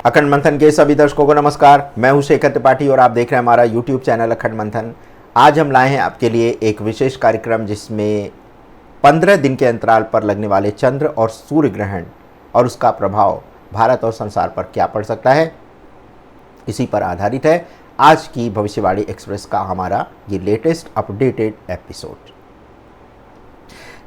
अखंड मंथन के सभी दर्शकों को नमस्कार। मैं हूं शेखर त्रिपाठी और आप देख रहे हैं हमारा YouTube चैनल अखंड मंथन। आज हम लाए हैं आपके लिए एक विशेष कार्यक्रम जिसमें 15 दिन के अंतराल पर लगने वाले चंद्र और सूर्य ग्रहण और उसका प्रभाव भारत और संसार पर क्या पड़ सकता है, इसी पर आधारित है आज की भविष्यवाणी एक्सप्रेस का हमारा ये लेटेस्ट अपडेटेड एपिसोड।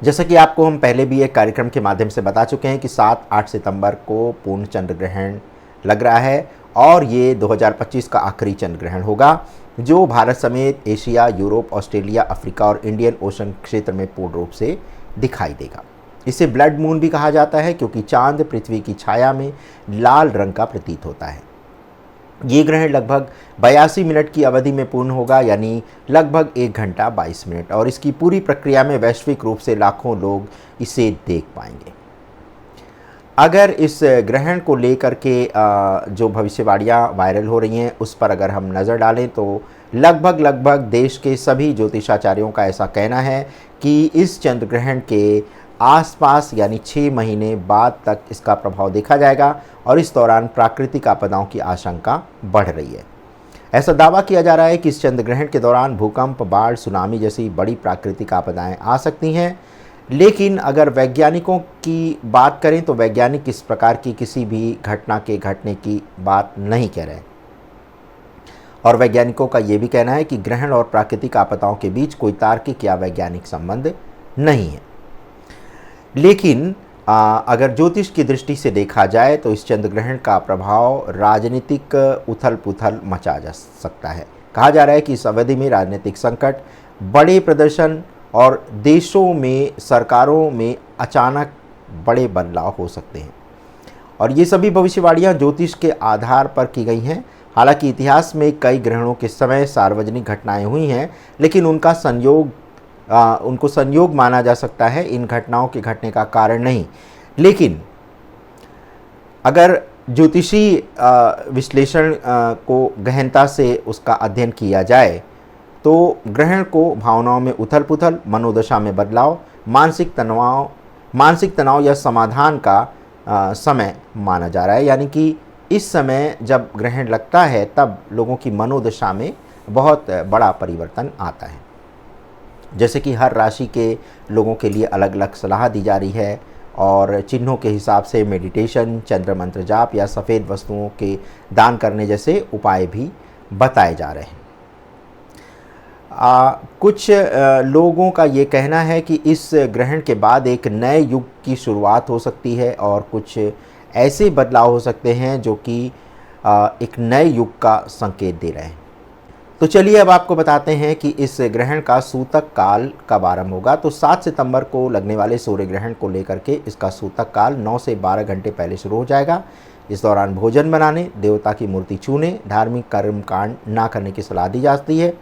जैसा कि आपको हम पहले भी एक कार्यक्रम के माध्यम से बता चुके हैं कि 7-8 सितंबर को पूर्ण चंद्र ग्रहण लग रहा है और ये 2025 का आखिरी चंद्र ग्रहण होगा जो भारत समेत एशिया, यूरोप, ऑस्ट्रेलिया, अफ्रीका और इंडियन ओशन क्षेत्र में पूर्ण रूप से दिखाई देगा। इसे ब्लड मून भी कहा जाता है क्योंकि चांद पृथ्वी की छाया में लाल रंग का प्रतीत होता है। ये ग्रहण लगभग 82 मिनट की अवधि में पूर्ण होगा, यानी लगभग 1 घंटा 22 मिनट, और इसकी पूरी प्रक्रिया में वैश्विक रूप से लाखों लोग इसे देख पाएंगे। अगर इस ग्रहण को लेकर के जो भविष्यवाणियाँ वायरल हो रही हैं उस पर अगर हम नज़र डालें तो लगभग देश के सभी ज्योतिषाचार्यों का ऐसा कहना है कि इस चंद्र ग्रहण के आसपास यानी 6 महीने बाद तक इसका प्रभाव देखा जाएगा और इस दौरान प्राकृतिक आपदाओं की आशंका बढ़ रही है। ऐसा दावा किया जा रहा है कि इस चंद्र ग्रहण के दौरान भूकंप, बाढ़, सुनामी जैसी बड़ी प्राकृतिक आपदाएं आ सकती हैं, लेकिन अगर वैज्ञानिकों की बात करें तो वैज्ञानिक इस प्रकार की किसी भी घटना के घटने की बात नहीं कह रहे हैं और वैज्ञानिकों का ये भी कहना है कि ग्रहण और प्राकृतिक आपदाओं के बीच कोई तार्किक या वैज्ञानिक संबंध नहीं है। लेकिन अगर ज्योतिष की दृष्टि से देखा जाए तो इस चंद्र ग्रहण का प्रभाव राजनीतिक उथल पुथल मचा जा सकता है। कहा जा रहा है कि इस अवधि में राजनीतिक संकट, बड़े प्रदर्शन और देशों में सरकारों में अचानक बड़े बदलाव हो सकते हैं और ये सभी भविष्यवाणियाँ ज्योतिष के आधार पर की गई हैं। हालांकि इतिहास में कई ग्रहणों के समय सार्वजनिक घटनाएं हुई हैं, लेकिन उनको संयोग माना जा सकता है, इन घटनाओं के घटने का कारण नहीं। लेकिन अगर ज्योतिषी विश्लेषण को गहनता से उसका अध्ययन किया जाए तो ग्रहण को भावनाओं में उथल पुथल, मनोदशा में बदलाव, मानसिक तनाव या समाधान का समय माना जा रहा है। यानी कि इस समय जब ग्रहण लगता है तब लोगों की मनोदशा में बहुत बड़ा परिवर्तन आता है। जैसे कि हर राशि के लोगों के लिए अलग अलग सलाह दी जा रही है और चिन्हों के हिसाब से मेडिटेशन, चंद्र मंत्र जाप या सफ़ेद वस्तुओं के दान करने जैसे उपाय भी बताए जा रहे हैं। कुछ लोगों का ये कहना है कि इस ग्रहण के बाद एक नए युग की शुरुआत हो सकती है और कुछ ऐसे बदलाव हो सकते हैं जो कि एक नए युग का संकेत दे रहे हैं। तो चलिए अब आपको बताते हैं कि इस ग्रहण का सूतक काल कब आरंभ होगा। तो 7 सितंबर को लगने वाले सूर्य ग्रहण को लेकर के इसका सूतक काल 9 से 12 घंटे पहले शुरू हो जाएगा। इस दौरान भोजन बनाने, देवता की मूर्ति छूने, धार्मिक कर्मकांड ना करने की सलाह दी जाती है।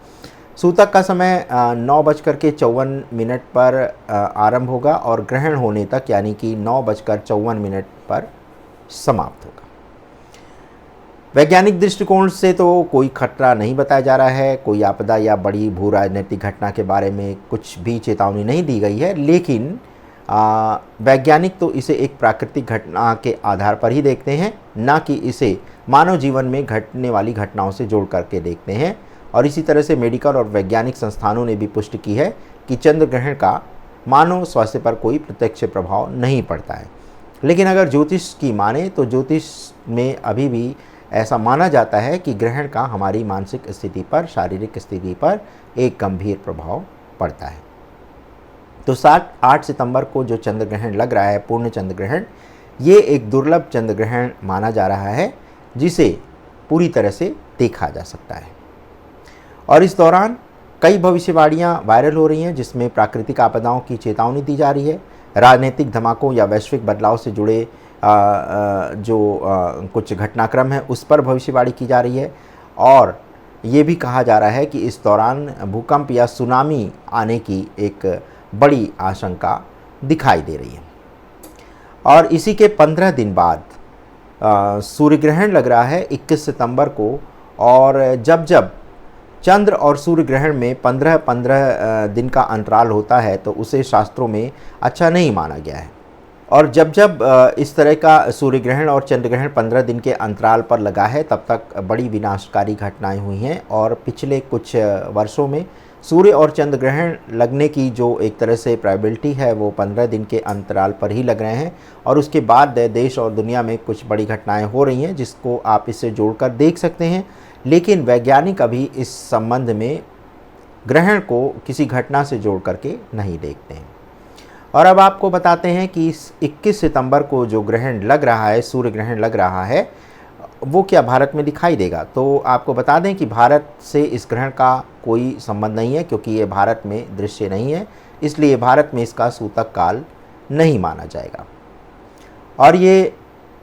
सूतक का समय 9:54 पर आरंभ होगा और ग्रहण होने तक यानी कि 9:54 पर समाप्त होगा। वैज्ञानिक दृष्टिकोण से तो कोई खतरा नहीं बताया जा रहा है, कोई आपदा या बड़ी भू राजनीतिक घटना के बारे में कुछ भी चेतावनी नहीं दी गई है, लेकिन वैज्ञानिक तो इसे एक प्राकृतिक घटना के आधार पर ही देखते हैं, ना कि इसे मानव जीवन में घटने वाली घटनाओं से जोड़ करके देखते हैं। और इसी तरह से मेडिकल और वैज्ञानिक संस्थानों ने भी पुष्टि की है कि चंद्र ग्रहण का मानव स्वास्थ्य पर कोई प्रत्यक्ष प्रभाव नहीं पड़ता है। लेकिन अगर ज्योतिष की माने तो ज्योतिष में अभी भी ऐसा माना जाता है कि ग्रहण का हमारी मानसिक स्थिति पर, शारीरिक स्थिति पर एक गंभीर प्रभाव पड़ता है। तो 7-8 सितंबर को जो चंद्र ग्रहण लग रहा है, पूर्ण चंद्र ग्रहण, ये एक दुर्लभ चंद्र ग्रहण माना जा रहा है जिसे पूरी तरह से देखा जा सकता है। और इस दौरान कई भविष्यवाणियाँ वायरल हो रही हैं जिसमें प्राकृतिक आपदाओं की चेतावनी दी जा रही है, राजनीतिक धमाकों या वैश्विक बदलाव से जुड़े कुछ घटनाक्रम है उस पर भविष्यवाणी की जा रही है और ये भी कहा जा रहा है कि इस दौरान भूकंप या सुनामी आने की एक बड़ी आशंका दिखाई दे रही है। और इसी के 15 दिन बाद सूर्य ग्रहण लग रहा है 21 सितंबर को, और जब चंद्र और सूर्य ग्रहण में 15-15 दिन का अंतराल होता है तो उसे शास्त्रों में अच्छा नहीं माना गया है। और जब जब इस तरह का सूर्य ग्रहण और चंद्र ग्रहण 15 दिन के अंतराल पर लगा है, तब तक बड़ी विनाशकारी घटनाएं हुई हैं। और पिछले कुछ वर्षों में सूर्य और चंद्र ग्रहण लगने की जो एक तरह से प्रोबेबिलिटी है वो 15 दिन के अंतराल पर ही लग रहे हैं, और उसके बाद देश और दुनिया में कुछ बड़ी घटनाएं हो रही हैं जिसको आप इससे जोड़कर देख सकते हैं। लेकिन वैज्ञानिक अभी इस संबंध में ग्रहण को किसी घटना से जोड़ करके नहीं देखते हैं। और अब आपको बताते हैं कि इस 21 सितंबर को जो ग्रहण लग रहा है, सूर्य ग्रहण लग रहा है, वो क्या भारत में दिखाई देगा। तो आपको बता दें कि भारत से इस ग्रहण का कोई संबंध नहीं है, क्योंकि ये भारत में दृश्य नहीं है, इसलिए भारत में इसका सूतक काल नहीं माना जाएगा। और ये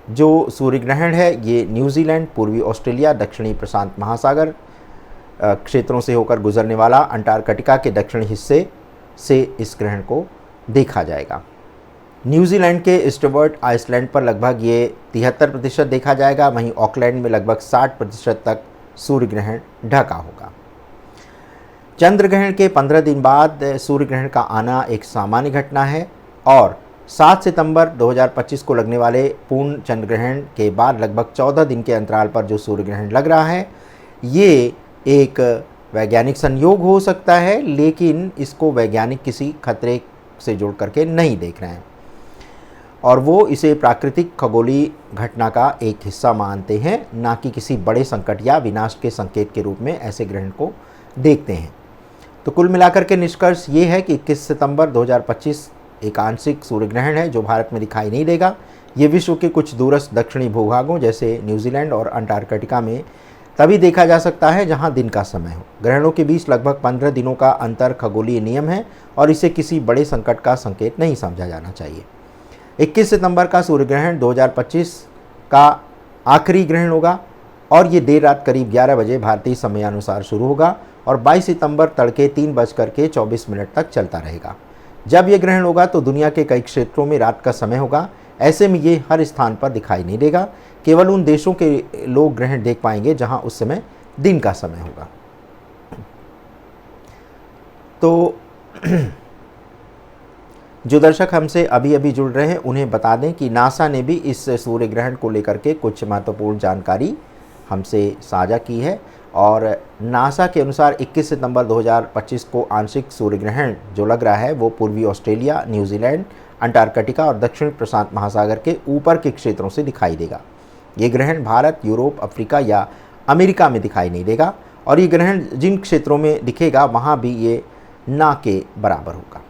जो सूर्य ग्रहण है ये न्यूजीलैंड, पूर्वी ऑस्ट्रेलिया, दक्षिणी प्रशांत महासागर क्षेत्रों से होकर गुजरने वाला अंटार्कटिका के दक्षिणी हिस्से से इस ग्रहण को देखा जाएगा। न्यूजीलैंड के स्टुअर्ट आइलैंड पर लगभग ये 73% देखा जाएगा, वहीं ऑकलैंड में लगभग 60% तक सूर्य ग्रहण ढका होगा। चंद्र ग्रहण के 15 दिन बाद सूर्य ग्रहण का आना एक सामान्य घटना है, और 7 सितंबर 2025 को लगने वाले पूर्ण चंद्र ग्रहण के बाद लगभग 14 दिन के अंतराल पर जो सूर्य ग्रहण लग रहा है, ये एक वैज्ञानिक संयोग हो सकता है, लेकिन इसको वैज्ञानिक किसी खतरे से जोड़ करके नहीं देख रहे हैं, और वो इसे प्राकृतिक खगोलीय घटना का एक हिस्सा मानते हैं, ना कि किसी बड़े संकट या विनाश के संकेत के रूप में ऐसे ग्रहण को देखते हैं। तो कुल मिलाकर के निष्कर्ष ये है कि 21 सितंबर 2025 एक आंशिक सूर्य ग्रहण है जो भारत में दिखाई नहीं देगा। ये विश्व के कुछ दूरस्थ दक्षिणी भूभागों जैसे न्यूजीलैंड और अंटार्कटिका में तभी देखा जा सकता है जहां दिन का समय हो। ग्रहणों के बीच लगभग 15 दिनों का अंतर खगोलीय नियम है, और इसे किसी बड़े संकट का संकेत नहीं समझा जाना चाहिए। 21 सितंबर का सूर्य ग्रहण 2025 का आखिरी ग्रहण होगा, और ये देर रात करीब 11 बजे भारतीय समयानुसार शुरू होगा और 22 सितंबर तड़के 3:24 तक चलता रहेगा। जब ये ग्रहण होगा तो दुनिया के कई क्षेत्रों में रात का समय होगा। ऐसे में ये हर स्थान पर दिखाई नहीं देगा, केवल उन देशों के लोग ग्रहण देख पाएंगे जहां उस समय दिन का समय होगा। तो जो दर्शक हमसे अभी अभी जुड़ रहे हैं उन्हें बता दें कि नासा ने भी इस सूर्य ग्रहण को लेकर के कुछ महत्वपूर्ण जानकारी हमसे साझा की है, और नासा के अनुसार 21 सितंबर 2025 को आंशिक सूर्य ग्रहण जो लग रहा है वो पूर्वी ऑस्ट्रेलिया, न्यूजीलैंड, अंटार्कटिका और दक्षिण प्रशांत महासागर के ऊपर के क्षेत्रों से दिखाई देगा। ये ग्रहण भारत, यूरोप, अफ्रीका या अमेरिका में दिखाई नहीं देगा, और ये ग्रहण जिन क्षेत्रों में दिखेगा वहाँ भी ये ना के बराबर होगा।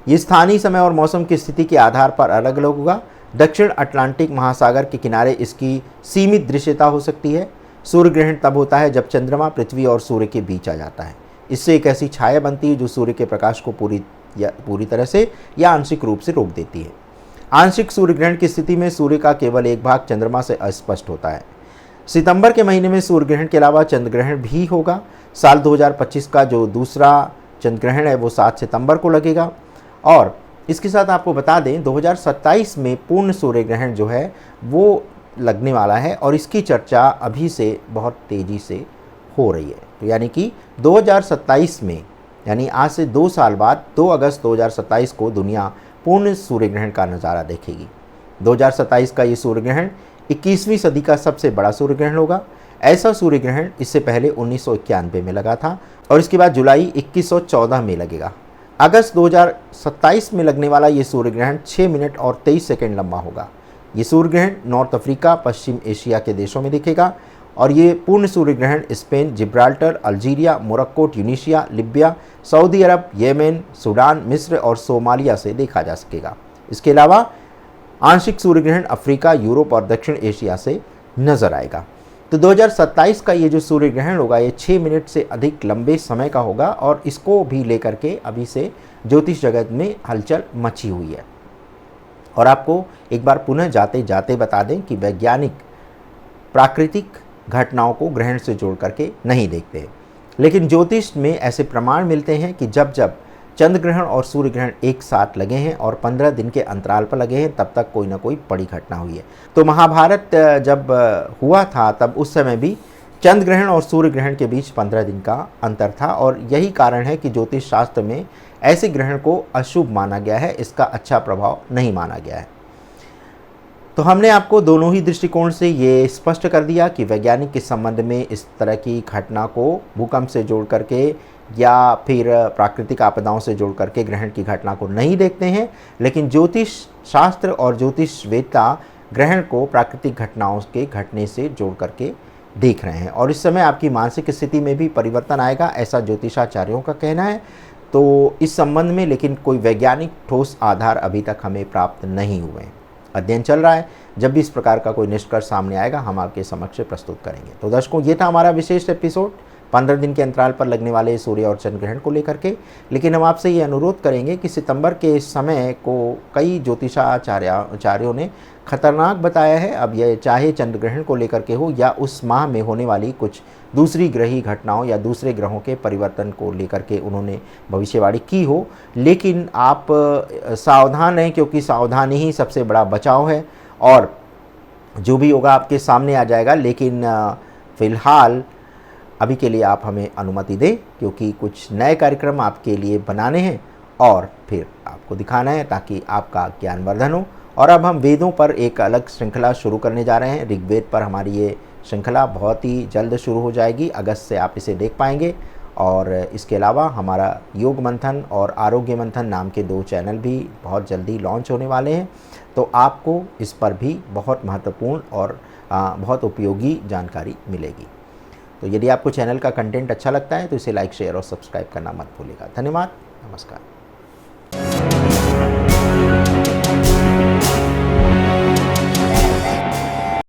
ये स्थानीय समय और मौसम की स्थिति के आधार पर अलग अलग होगा। दक्षिण अटलांटिक महासागर के किनारे इसकी सीमित दृश्यता हो सकती है। सूर्य ग्रहण तब होता है जब चंद्रमा पृथ्वी और सूर्य के बीच आ जाता है। इससे एक ऐसी छाया बनती है जो सूर्य के प्रकाश को पूरी तरह से या आंशिक रूप से रोक देती है। आंशिक सूर्य ग्रहण की स्थिति में सूर्य का केवल एक भाग चंद्रमा से अस्पष्ट होता है। सितंबर के महीने में सूर्य ग्रहण के अलावा चंद्र ग्रहण भी होगा। साल 2025 का जो दूसरा चंद्र ग्रहण है वो 7 सितंबर को लगेगा। और इसके साथ आपको बता दें 2027 में पूर्ण सूर्य ग्रहण जो है वो लगने वाला है, और इसकी चर्चा अभी से बहुत तेज़ी से हो रही है। तो यानी कि 2027 में, यानी आज से 2 साल बाद 2 अगस्त 2027 को दुनिया पूर्ण सूर्य ग्रहण का नज़ारा देखेगी। 2027 का ये सूर्य ग्रहण 21वीं सदी का सबसे बड़ा सूर्य ग्रहण होगा। ऐसा सूर्य ग्रहण इससे पहले 1991 में लगा था, और इसके बाद जुलाई 2114 में लगेगा। अगस्त 2027 में लगने वाला ये सूर्य ग्रहण 6 मिनट और 23 सेकंड लंबा होगा। ये सूर्य ग्रहण नॉर्थ अफ्रीका, पश्चिम एशिया के देशों में दिखेगा, और ये पूर्ण सूर्य ग्रहण Spain, Gibraltar, Algeria, Morocco, Tunisia, Libya, Saudi Arab, Yemen, Sudan, मिस्र और सोमालिया से देखा जा सकेगा। इसके अलावा आंशिक सूर्य ग्रहण अफ्रीका, यूरोप और दक्षिण एशिया से नजर आएगा। तो 2027 का ये जो सूर्य ग्रहण होगा ये 6 मिनट से अधिक लंबे समय का होगा, और इसको भी लेकर के अभी से ज्योतिष जगत में हलचल मची हुई है। और आपको एक बार पुनः जाते जाते बता दें कि वैज्ञानिक प्राकृतिक घटनाओं को ग्रहण से जोड़ करके नहीं देखते, लेकिन ज्योतिष में ऐसे प्रमाण मिलते हैं कि जब जब चंद्र ग्रहण और सूर्य ग्रहण एक साथ लगे हैं और 15 दिन के अंतराल पर लगे हैं, तब तक कोई ना कोई बड़ी घटना हुई है। तो महाभारत जब हुआ था तब उस समय भी चंद्र ग्रहण और सूर्य ग्रहण के बीच 15 दिन का अंतर था और यही कारण है कि ज्योतिष शास्त्र में ऐसे ग्रहण को अशुभ माना गया है, इसका अच्छा प्रभाव नहीं माना गया है। तो हमने आपको दोनों ही दृष्टिकोण से ये स्पष्ट कर दिया कि वैज्ञानिक के संबंध में इस तरह की घटना को भूकंप से जोड़ करके या फिर प्राकृतिक आपदाओं से जोड़ करके ग्रहण की घटना को नहीं देखते हैं, लेकिन ज्योतिष शास्त्र और ज्योतिषवेत्ता ग्रहण को प्राकृतिक घटनाओं के घटने से जोड़ करके देख रहे हैं। और इस समय आपकी मानसिक स्थिति में भी परिवर्तन आएगा, ऐसा ज्योतिषाचार्यों का कहना है। तो इस संबंध में लेकिन कोई वैज्ञानिक ठोस आधार अभी तक हमें प्राप्त नहीं हुए हैं। अध्ययन चल रहा है, जब भी इस प्रकार का कोई निष्कर्ष सामने आएगा हम आपके समक्ष प्रस्तुत करेंगे। तो दर्शकों, ये था हमारा विशेष एपिसोड 15 दिन के अंतराल पर लगने वाले सूर्य और चंद्र ग्रहण को लेकर के। लेकिन हम आपसे ये अनुरोध करेंगे कि सितंबर के समय को कई ज्योतिषाचार्यों ने खतरनाक बताया है। अब यह चाहे चंद्र ग्रहण को लेकर के हो या उस माह में होने वाली कुछ दूसरी ग्रही घटनाओं या दूसरे ग्रहों के परिवर्तन को लेकर के उन्होंने भविष्यवाणी की हो, लेकिन आप सावधान रहें, क्योंकि सावधानी ही सबसे बड़ा बचाव है और जो भी होगा आपके सामने आ जाएगा। लेकिन फ़िलहाल अभी के लिए आप हमें अनुमति दें, क्योंकि कुछ नए कार्यक्रम आपके लिए बनाने हैं और फिर आपको दिखाना है ताकि आपका ज्ञानवर्धन हो। और अब हम वेदों पर एक अलग श्रृंखला शुरू करने जा रहे हैं। ऋग्वेद पर हमारी ये श्रृंखला बहुत ही जल्द शुरू हो जाएगी, अगस्त से आप इसे देख पाएंगे। और इसके अलावा हमारा योग मंथन और आरोग्य मंथन नाम के 2 चैनल भी बहुत जल्दी लॉन्च होने वाले हैं। तो आपको इस पर भी बहुत महत्वपूर्ण और बहुत उपयोगी जानकारी मिलेगी। तो यदि आपको चैनल का कंटेंट अच्छा लगता है तो इसे लाइक, शेयर और सब्सक्राइब करना मत भूलिएगा। धन्यवाद, नमस्कार।